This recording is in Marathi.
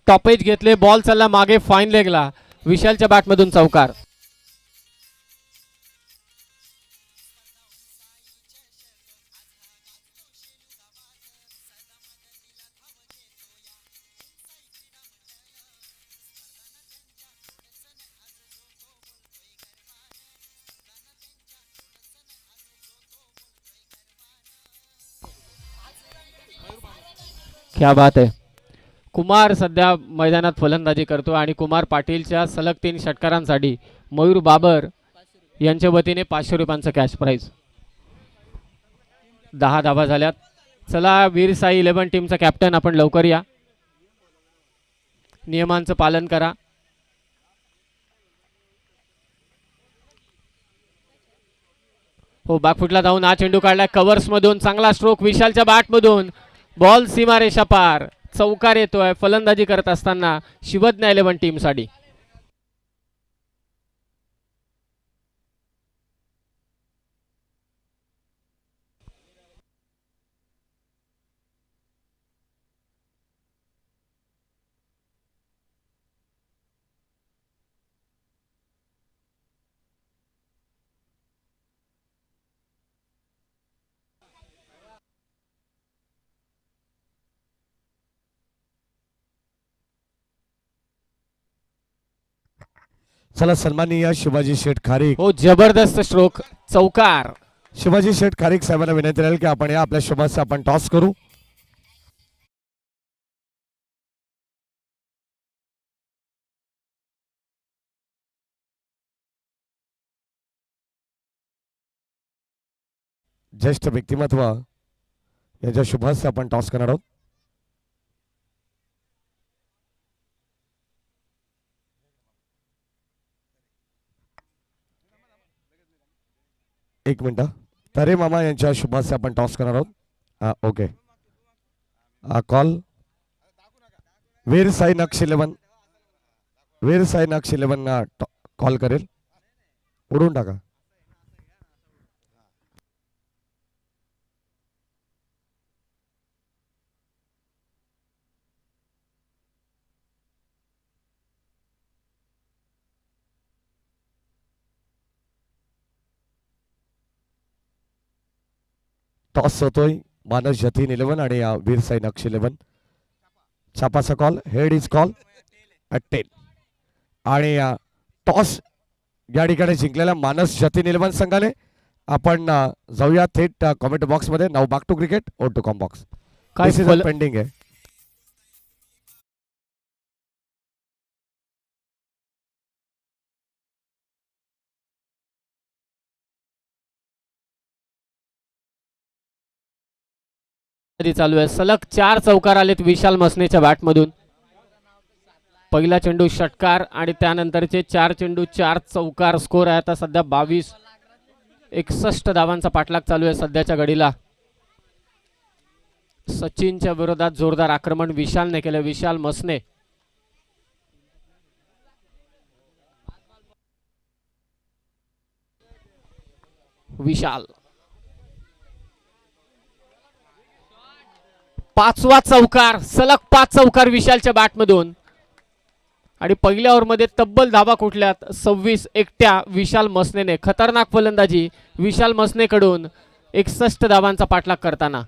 टॉपेज घेतले, बॉल चालला मागे फाईन लेगला, विशालच्या बॅटमधून चौकार. क्या बात आहे. कुमार सध्या मैदानात फलंदाजी करतो आणि कुमार पाटीलच्या सलग 3 षटकारांसाठी मयूर बाबर यांच्या वतीने 500 रुपयांचं कॅश प्राइज. 10 धावा झाल्यात. चला वीर साई 11 टीमचा कॅप्टन आपण लवकर या, नियमांचं पालन करा. हो, बॅकफुटला जाऊन हा चेंडू काढलाय कव्हर्स मधून, चांगला स्ट्रोक विशालच्या बॅट मधून, बॉल सीमारेषा पार, चौकार येतोय फलंदाजी करत असताना शिवज्ञ 11 टीम साठी. चला सन्माननीय शिवाजी शेठ खारीक. हो, जबरदस्त स्ट्रोक, चौकार. शिवाजी शेठ खारीक साहेबांना विनंती राहील की आपण या आपल्या शुभास आपण टॉस करू. ज्येष्ठ व्यक्तिमत्व यांच्या शुभास आपण टॉस करणार आहोत. एक मिनिट. तरे मामा यांच्या शुभास आपण टॉस करणार आहोत. Okay. Call Veer Sai Naksh 11, Veer Sai Naksh 11 call करेल. उडून टाका. टॉस होतोय मानस जतीन 11 आणि वीर साई नक्ष 11. छापाचा call, head is call at 10 आणि टॉस या ठिकाणी जिंकलेल्या मानस जतीन 11 संघाने. आपण जाऊया थेट कॉमेंट बॉक्स मध्ये. नाव back to cricket, oh to comm box. काय पेंडिंग आहे. चालू आहे. सलग 4 चौकार आलेत विशाल मसनेच्या बॅटमधून. पहिला चेंडू षटकार आणि त्यानंतरचे 4 चेंडू 4 चौकार. स्कोर आहे आता सध्या 22. 61 धावांचा पाठलाग चालू आहे सध्याच्या घडीला. सचिनच्या विरोधात जोरदार आक्रमण विशालने केलं. विशाल मसने विशाल 5वा चौकार. सलग 5 चौकार विशालच्या बॅटमधून आणि पहिल्या ओव्हरमध्ये तब्बल धावा कुठल्यात 26 एकट्या विशाल मसनेने. खतरनाक फलंदाजी विशाल मसनेकडून 61 धावांचा पाठलाग करताना.